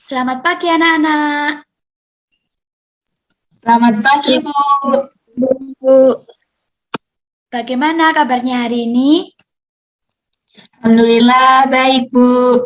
Selamat pagi anak-anak. Selamat pagi, Bu. Bu. Bagaimana kabarnya hari ini? Alhamdulillah baik, Bu.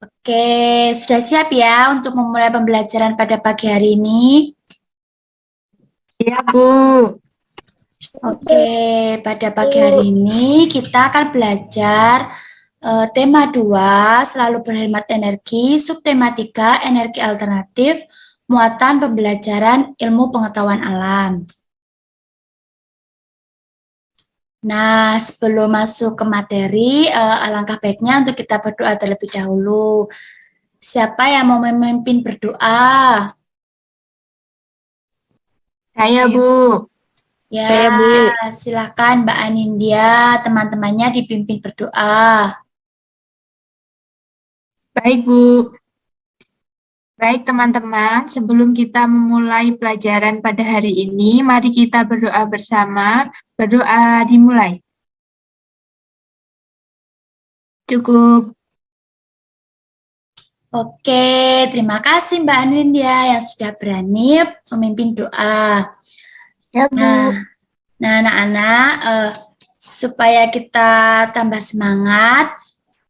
Oke, sudah siap ya untuk memulai pembelajaran pada pagi hari ini? Siap, Bu. Oke, pada pagi hari ini kita akan belajar tema 2, selalu berhemat energi, subtema 3, energi alternatif, muatan pembelajaran ilmu pengetahuan alam. Nah, sebelum masuk ke materi, alangkah baiknya untuk kita berdoa terlebih dahulu. Siapa yang mau memimpin berdoa? Saya, Bu. Ya, Saya, Bu. silakan Mbak Anindya, teman-temannya dipimpin berdoa. Baik, Bu. Baik, teman-teman. Sebelum kita memulai pelajaran pada hari ini, mari kita berdoa bersama. Berdoa dimulai. Cukup. Oke, terima kasih Mbak Anindya yang sudah berani memimpin doa. Ya, Bu. Nah, anak-anak, supaya kita tambah semangat,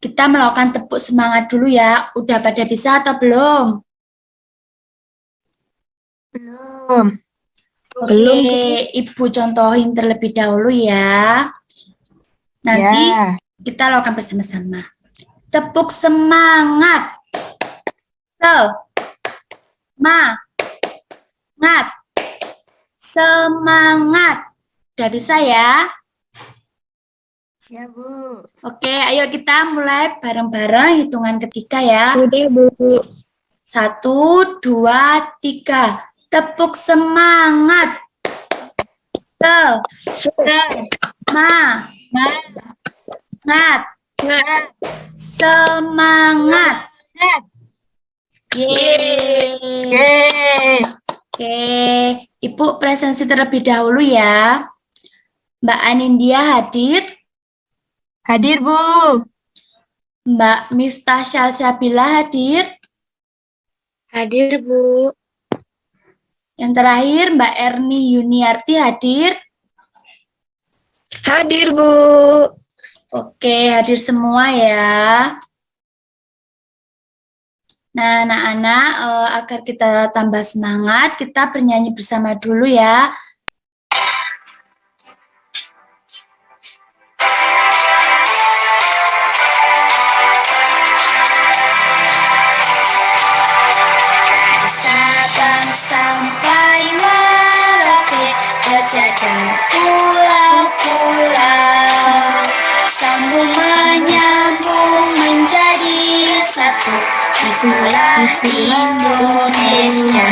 kita melakukan tepuk semangat dulu ya. Udah pada bisa atau belum? Belum. Oke, Ibu contohin terlebih dahulu ya. Nanti Ya. kita lakukan bersama-sama. Tepuk semangat. Semangat. Semangat. Udah bisa ya? Ya, Bu. Oke, ayo kita mulai bareng-bareng hitungan ketiga ya. Sudah, Bu. 1, 2, 3. Tepuk semangat. Semangat. Yeay. Oke, Ibu presensi terlebih dahulu ya. Mbak Anindya hadir. Hadir, Bu. Mbak Miftah Syalsabila hadir. Hadir, Bu. Yang terakhir Mbak Erni Yuniarti hadir. Hadir, Bu. Oke, hadir semua ya. Nah, anak-anak, agar kita tambah semangat, kita bernyanyi bersama dulu ya. Sabang sampai Merauke, berjajar pulau-pulau, sambung menyambung menjadi satu, itulah Indonesia.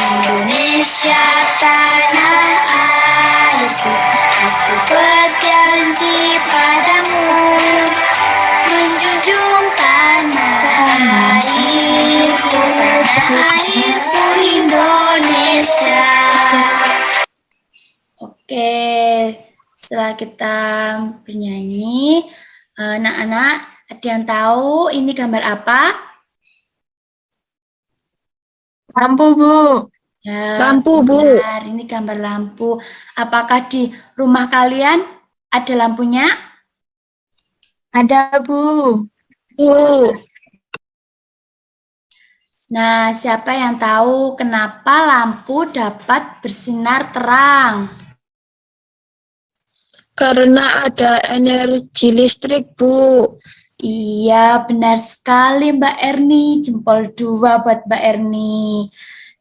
Indonesia tanah airku, aku berjanji padamu, menjunjung tanah airku, Indonesia. Oke, setelah kita bernyanyi, anak-anak, ada yang tahu ini gambar apa? Lampu, Bu. Ya, Lampu, Bu. benar, ini gambar lampu. Apakah di rumah kalian ada lampunya? Ada, Bu. Bu. Nah, siapa yang tahu kenapa lampu dapat bersinar terang? Karena ada energi listrik, Bu. Iya, benar sekali Mbak Erni. Jempol 2 buat Mbak Erni.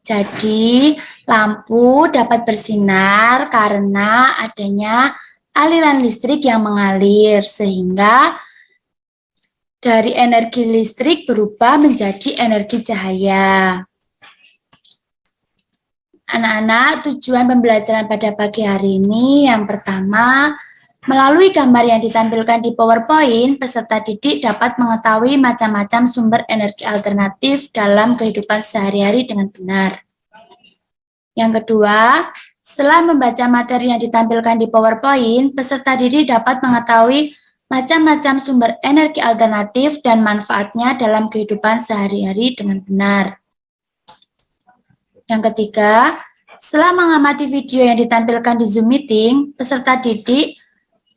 Jadi, lampu dapat bersinar karena adanya aliran listrik yang mengalir, sehingga dari energi listrik berubah menjadi energi cahaya. Anak-anak, tujuan pembelajaran pada pagi hari ini yang pertama, melalui gambar yang ditampilkan di PowerPoint, peserta didik dapat mengetahui macam-macam sumber energi alternatif dalam kehidupan sehari-hari dengan benar. Yang kedua, setelah membaca materi yang ditampilkan di PowerPoint, peserta didik dapat mengetahui macam-macam sumber energi alternatif dan manfaatnya dalam kehidupan sehari-hari dengan benar. Yang ketiga, setelah mengamati video yang ditampilkan di Zoom Meeting, peserta didik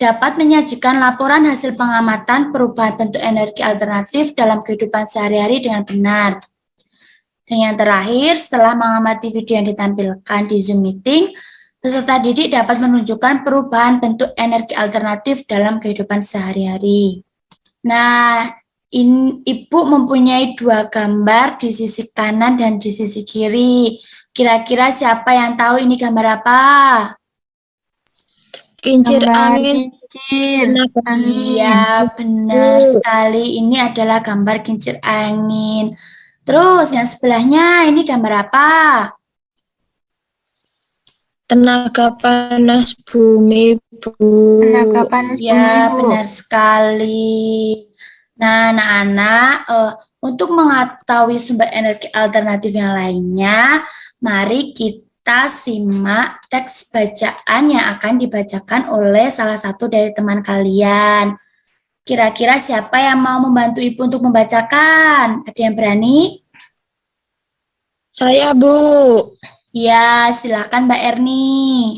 dapat menyajikan laporan hasil pengamatan perubahan bentuk energi alternatif dalam kehidupan sehari-hari dengan benar. Dan yang terakhir, setelah mengamati video yang ditampilkan di Zoom Meeting, peserta didik dapat menunjukkan perubahan bentuk energi alternatif dalam kehidupan sehari-hari. Nah, Ibu mempunyai 2 gambar di sisi kanan dan di sisi kiri. Kira-kira siapa yang tahu ini gambar apa? Kincir Gambar angin. kincir angin. Iya, benar sekali. Ini adalah gambar kincir angin. Terus yang sebelahnya ini gambar apa? Tenaga panas bumi, Bu. Tenaga panas bumi, Ya, Bu. benar sekali. Nah, anak-anak, untuk mengetahui sumber energi alternatif yang lainnya, mari kita simak teks bacaan yang akan dibacakan oleh salah satu dari teman kalian. Kira-kira siapa yang mau membantu Ibu untuk membacakan? Ada yang berani? Saya, Bu. Ya, silakan Mbak Erni.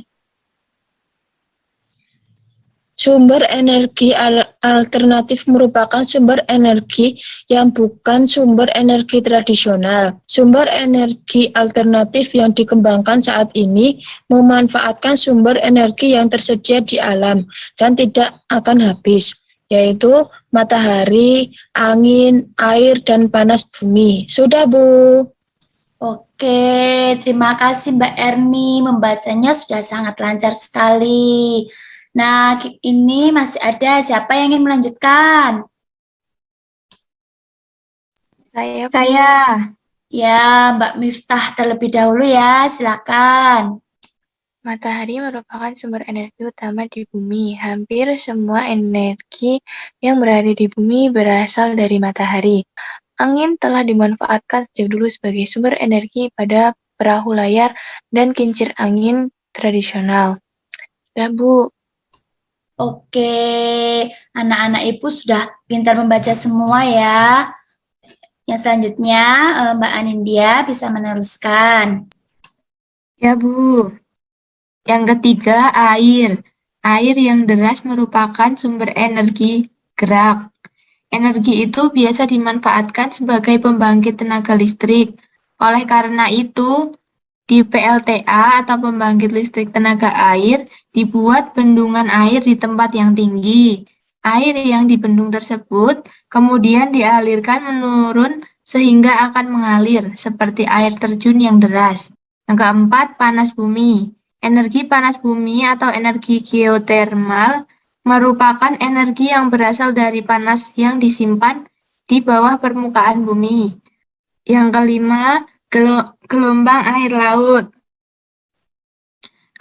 Sumber energi alternatif merupakan sumber energi yang bukan sumber energi tradisional. Sumber energi alternatif yang dikembangkan saat ini memanfaatkan sumber energi yang tersedia di alam dan tidak akan habis, yaitu matahari, angin, air, dan panas bumi. Sudah, Bu. Oke, terima kasih Mbak Erni. Membacanya sudah sangat lancar sekali. Nah, ini masih ada siapa yang ingin melanjutkan? Saya. Ya, Mbak Miftah terlebih dahulu ya, silakan. Matahari merupakan sumber energi utama di bumi. Hampir semua energi yang berada di bumi berasal dari matahari. Angin telah dimanfaatkan sejak dulu sebagai sumber energi pada perahu layar dan kincir angin tradisional. Sudah, Bu. Oke, anak-anak Ibu sudah pintar membaca semua ya. Yang selanjutnya, Mbak Anindya bisa meneruskan. Ya, Bu. Yang ketiga, air. Air yang deras merupakan sumber energi gerak. Energi itu biasa dimanfaatkan sebagai pembangkit tenaga listrik. Oleh karena itu, di PLTA atau pembangkit listrik tenaga air, dibuat bendungan air di tempat yang tinggi. Air yang dibendung tersebut kemudian dialirkan menurun sehingga akan mengalir, seperti air terjun yang deras. Yang keempat, panas bumi. Energi panas bumi atau energi geotermal merupakan energi yang berasal dari panas yang disimpan di bawah permukaan bumi. Yang kelima, gelombang air laut.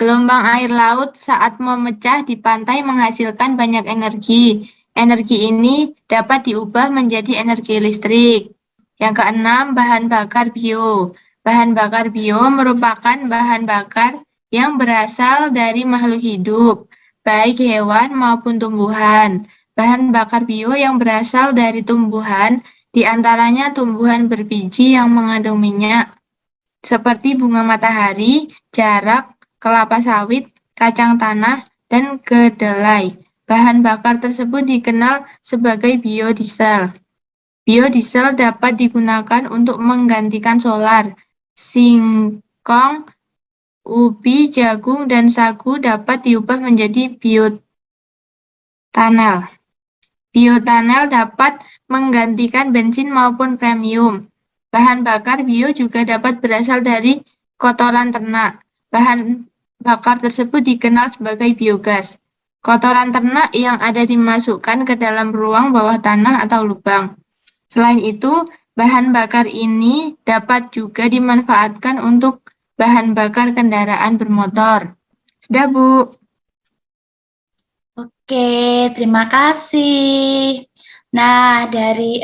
Gelombang air laut saat memecah di pantai menghasilkan banyak energi. Energi ini dapat diubah menjadi energi listrik. Yang keenam, bahan bakar bio. Bahan bakar bio merupakan bahan bakar yang berasal dari makhluk hidup, baik hewan maupun tumbuhan. Bahan bakar bio yang berasal dari tumbuhan, diantaranya tumbuhan berbiji yang mengandung minyak, seperti bunga matahari, jarak, kelapa sawit, kacang tanah, dan kedelai. Bahan bakar tersebut dikenal sebagai biodiesel. Biodiesel dapat digunakan untuk menggantikan solar. Singkong, ubi, jagung, dan sagu dapat diubah menjadi bioetanol. Bioetanol dapat menggantikan bensin maupun premium. Bahan bakar bio juga dapat berasal dari kotoran ternak. Bahan bakar tersebut dikenal sebagai biogas. Kotoran ternak yang ada dimasukkan ke dalam ruang bawah tanah atau lubang. Selain itu, bahan bakar ini dapat juga dimanfaatkan untuk bahan bakar kendaraan bermotor. Sudah, Bu. Oke, terima kasih. Nah, dari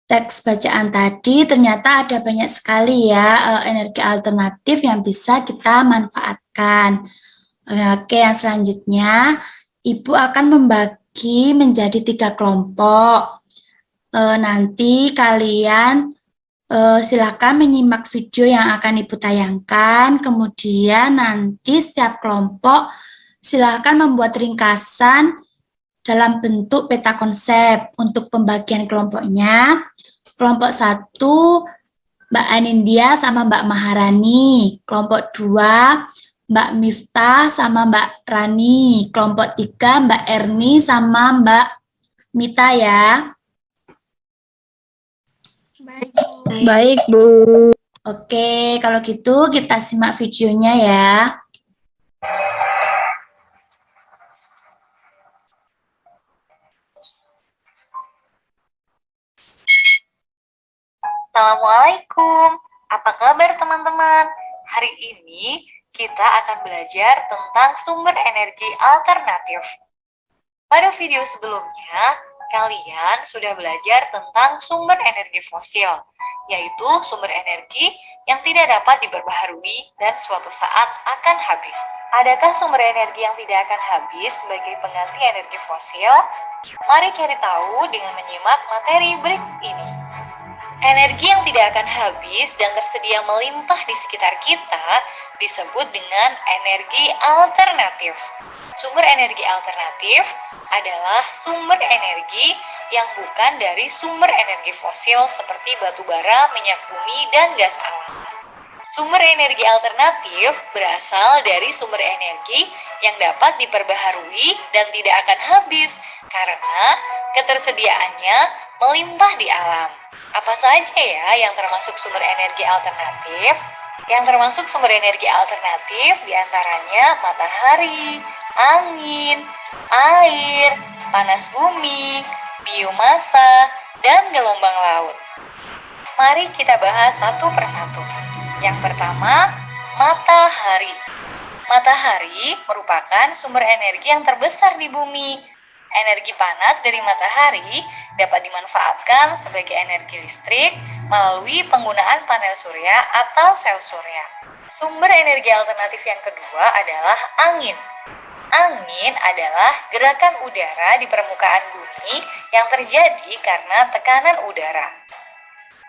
teks bacaan tadi ternyata ada banyak sekali ya energi alternatif yang bisa kita manfaatkan. Oke, yang selanjutnya Ibu akan membagi dibagi menjadi 3 kelompok. Nanti kalian silakan menyimak video yang akan Ibu tayangkan, kemudian nanti setiap kelompok silakan membuat ringkasan dalam bentuk peta konsep. Untuk pembagian kelompoknya, kelompok 1 Mbak Anindya sama Mbak Maharani, kelompok 2 Mbak Miftah sama Mbak Rani, kelompok 3 Mbak Erni sama Mbak Mita ya. Baik, Bu. Baik, Bu. Oke, kalau gitu kita simak videonya ya. Assalamualaikum, apa kabar teman-teman? Hari ini kita akan belajar tentang sumber energi alternatif. Pada video sebelumnya, kalian sudah belajar tentang sumber energi fosil, yaitu sumber energi yang tidak dapat diperbaharui dan suatu saat akan habis. Adakah sumber energi yang tidak akan habis sebagai pengganti energi fosil? Mari cari tahu dengan menyimak materi berikut ini. Energi yang tidak akan habis dan tersedia melimpah di sekitar kita disebut dengan energi alternatif. Sumber energi alternatif adalah sumber energi yang bukan dari sumber energi fosil seperti batu bara, minyak bumi, dan gas alam. Sumber energi alternatif berasal dari sumber energi yang dapat diperbaharui dan tidak akan habis karena ketersediaannya melimpah di alam. Apa saja ya yang termasuk sumber energi alternatif? Yang termasuk sumber energi alternatif diantaranya matahari, angin, air, panas bumi, biomasa, dan gelombang laut. Mari kita bahas satu persatu. Yang pertama, matahari. Matahari merupakan sumber energi yang terbesar di bumi. Energi panas dari matahari dapat dimanfaatkan sebagai energi listrik melalui penggunaan panel surya atau sel surya. Sumber energi alternatif yang kedua adalah angin. Angin adalah gerakan udara di permukaan bumi yang terjadi karena tekanan udara.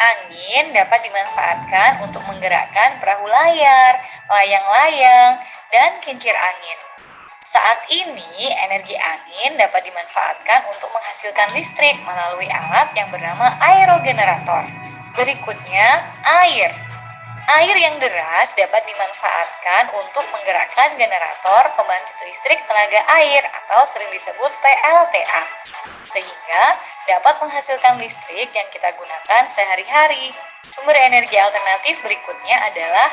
Angin dapat dimanfaatkan untuk menggerakkan perahu layar, layang-layang, dan kincir angin. Saat ini, energi angin dapat dimanfaatkan untuk menghasilkan listrik melalui alat yang bernama aerogenerator. Berikutnya, air. Air yang deras dapat dimanfaatkan untuk menggerakkan generator pembangkit listrik tenaga air atau sering disebut PLTA, sehingga dapat menghasilkan listrik yang kita gunakan sehari-hari. Sumber energi alternatif berikutnya adalah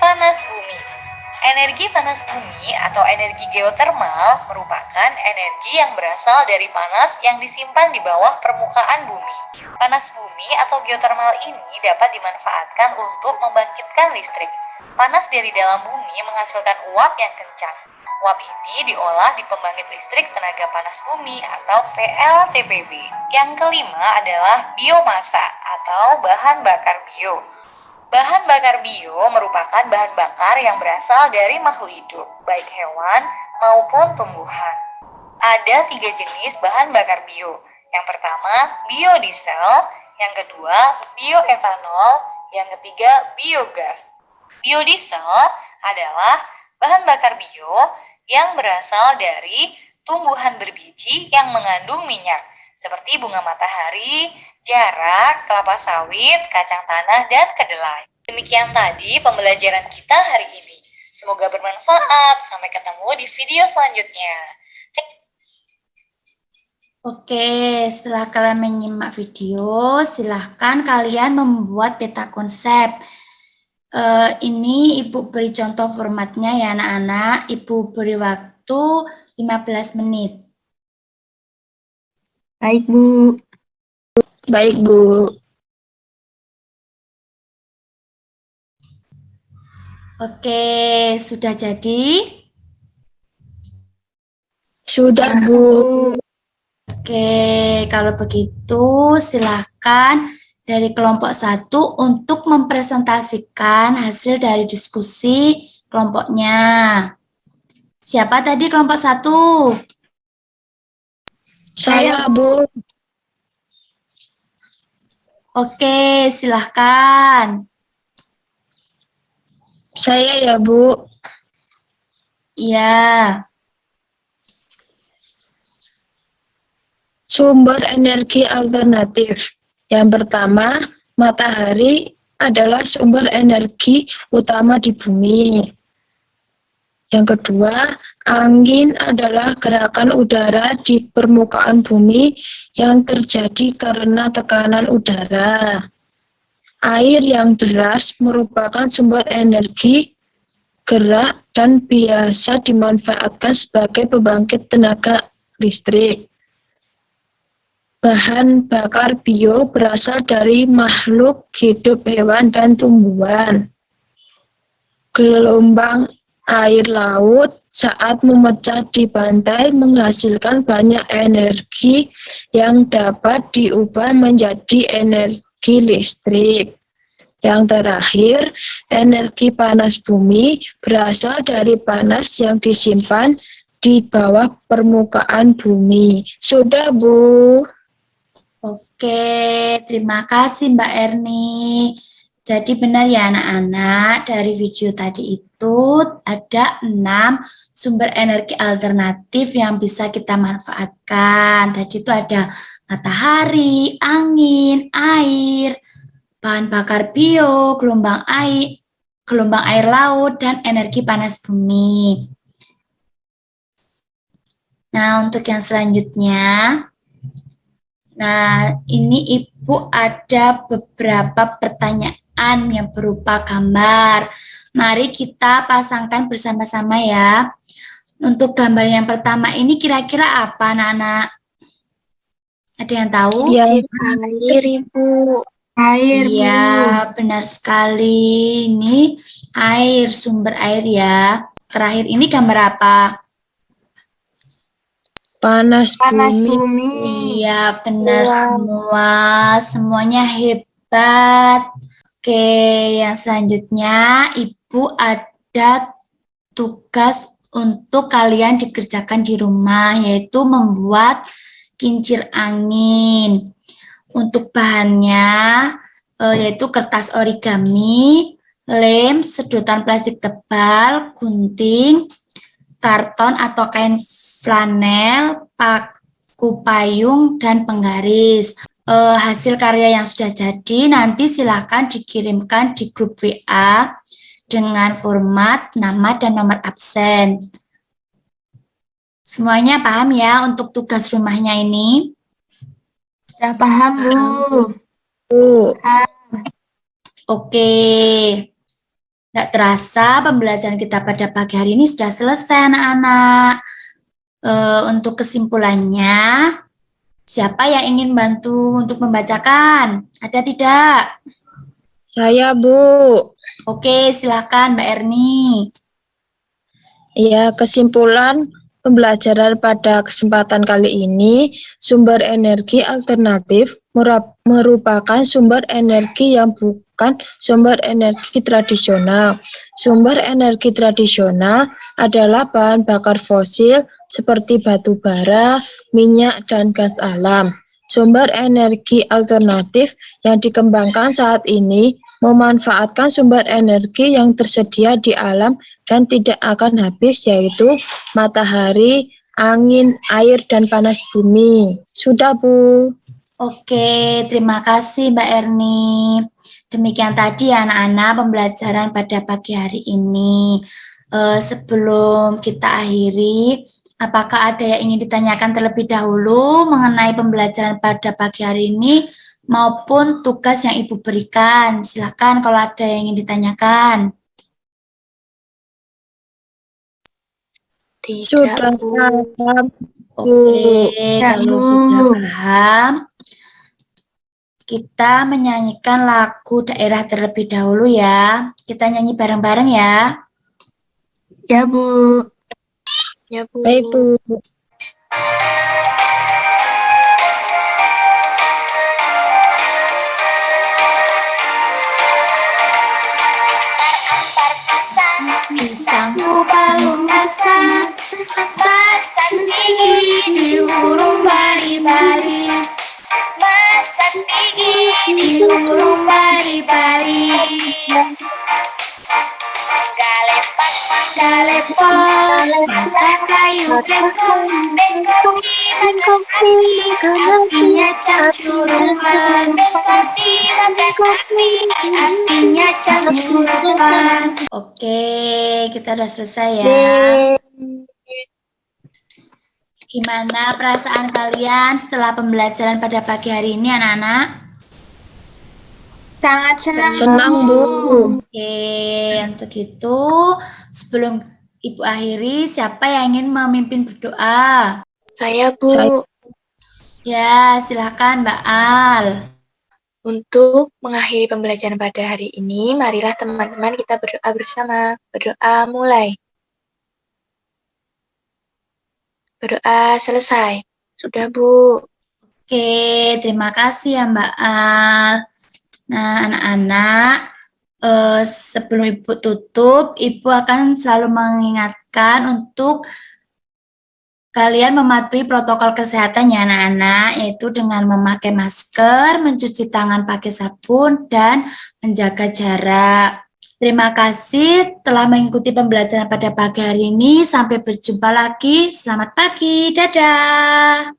panas bumi. Energi panas bumi atau energi geotermal merupakan energi yang berasal dari panas yang disimpan di bawah permukaan bumi. Panas bumi atau geotermal ini dapat dimanfaatkan untuk membangkitkan listrik. Panas dari dalam bumi menghasilkan uap yang kencang. Uap ini diolah di pembangkit listrik tenaga panas bumi atau PLTBB. Yang kelima adalah biomasa atau bahan bakar bio. Bahan bakar bio merupakan bahan bakar yang berasal dari makhluk hidup, baik hewan maupun tumbuhan. Ada 3 jenis bahan bakar bio. Yang pertama, biodiesel, yang kedua, bioetanol, yang ketiga, biogas. Biodiesel adalah bahan bakar bio yang berasal dari tumbuhan berbiji yang mengandung minyak, seperti bunga matahari, jarak, kelapa sawit, kacang tanah, dan kedelai. Demikian tadi pembelajaran kita hari ini. Semoga bermanfaat. Sampai ketemu di video selanjutnya. Oke, setelah kalian menyimak video, silahkan kalian membuat peta konsep. Ini Ibu beri contoh formatnya ya anak-anak. Ibu beri waktu 15 menit. Baik, Bu. Baik, Bu. Oke, sudah jadi? Sudah, Bu. Oke, kalau begitu silahkan dari kelompok 1 untuk mempresentasikan hasil dari diskusi kelompoknya. Siapa tadi kelompok 1? Saya, Bu. Oke, silahkan. Saya ya, Bu. Iya. Sumber energi alternatif. Yang pertama, matahari adalah sumber energi utama di bumi. Yang kedua, angin adalah gerakan udara di permukaan bumi yang terjadi karena tekanan udara. Air yang deras merupakan sumber energi gerak dan biasa dimanfaatkan sebagai pembangkit tenaga listrik. Bahan bakar bio berasal dari makhluk hidup hewan dan tumbuhan. Gelombang air laut saat memecah di pantai menghasilkan banyak energi yang dapat diubah menjadi energi listrik. Yang terakhir, energi panas bumi berasal dari panas yang disimpan di bawah permukaan bumi. Sudah, Bu. Oke, terima kasih Mbak Erni. Jadi benar ya anak-anak, dari video tadi itu ada 6 sumber energi alternatif yang bisa kita manfaatkan. Tadi itu ada matahari, angin, air, bahan bakar bio, gelombang air laut, dan energi panas bumi. Nah, untuk yang selanjutnya, ini Ibu ada beberapa pertanyaan yang berupa gambar. Mari kita pasangkan bersama-sama ya. Untuk gambar yang pertama ini kira-kira apa, anak-anak? Ada yang tahu? Ya, Air, Ibu. Air, Bu. Iya, benar sekali. Ini air, sumber air ya. Terakhir ini gambar apa? panas Panas bumi. bumi. Iya, benar Wow. semua. Semuanya hebat. Oke, yang selanjutnya Ibu ada tugas untuk kalian dikerjakan di rumah, yaitu membuat kincir angin. Untuk bahannya, yaitu kertas origami, lem, sedotan plastik tebal, gunting, karton atau kain flanel, paku payung, dan penggaris. Hasil karya yang sudah jadi nanti silakan dikirimkan di grup WA dengan format nama dan nomor absen. Semuanya paham ya untuk tugas rumahnya ini? Sudah paham, Bu. Bu. Oke. Tidak terasa pembelajaran kita pada pagi hari ini sudah selesai anak-anak. Untuk kesimpulannya, siapa yang ingin bantu untuk membacakan? Ada tidak? Saya, Bu. Oke, silakan Mbak Erni. Ya, kesimpulan pembelajaran pada kesempatan kali ini, sumber energi alternatif merupakan sumber energi yang bukan sumber energi tradisional. Sumber energi tradisional adalah bahan bakar fosil seperti batu bara, minyak, dan gas alam. Sumber energi alternatif yang dikembangkan saat ini memanfaatkan sumber energi yang tersedia di alam dan tidak akan habis, yaitu matahari, angin, air, dan panas bumi. Sudah, Bu. Oke, terima kasih Mbak Erni. Demikian tadi anak-anak pembelajaran pada pagi hari ini. Sebelum kita akhiri, apakah ada yang ingin ditanyakan terlebih dahulu mengenai pembelajaran pada pagi hari ini maupun tugas yang Ibu berikan? Silakan kalau ada yang ingin ditanyakan. Tidak, Sudah Bu. paham. Oke, Ya, kalau Bu. sudah paham, kita menyanyikan lagu daerah terlebih dahulu ya. Kita nyanyi bareng-bareng ya. Ya, Bu. Ya, Bu. Baik, Bu. Pisangku balung masak tinggi di urung bari pari-pari, masak gigi di rumah pari-pari. Galepot, mata kayu bengkok di makan api, apinya campuruan. Bengkok di makan api, apinya campuruan. Oke, kita udah selesai ya. Gimana perasaan kalian setelah pembelajaran pada pagi hari ini, anak-anak? Sangat senang, Senang, Bu. Oke, untuk itu sebelum Ibu akhiri, siapa yang ingin memimpin berdoa? Saya, Bu. Saya. Ya, silahkan Mbak Al. Untuk mengakhiri pembelajaran pada hari ini, marilah teman-teman kita berdoa bersama. Berdoa mulai. Berdoa selesai. Sudah, Bu. Oke, terima kasih ya Mbak Al. Nah, anak-anak, sebelum Ibu tutup, Ibu akan selalu mengingatkan untuk kalian mematuhi protokol kesehatan ya anak-anak, yaitu dengan memakai masker, mencuci tangan pakai sabun, dan menjaga jarak. Terima kasih telah mengikuti pembelajaran pada pagi hari ini. Sampai berjumpa lagi. Selamat pagi. Dadah.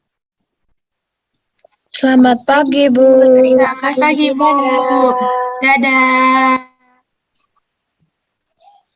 Selamat pagi, Bu. Selamat pagi, Bu. Dadah.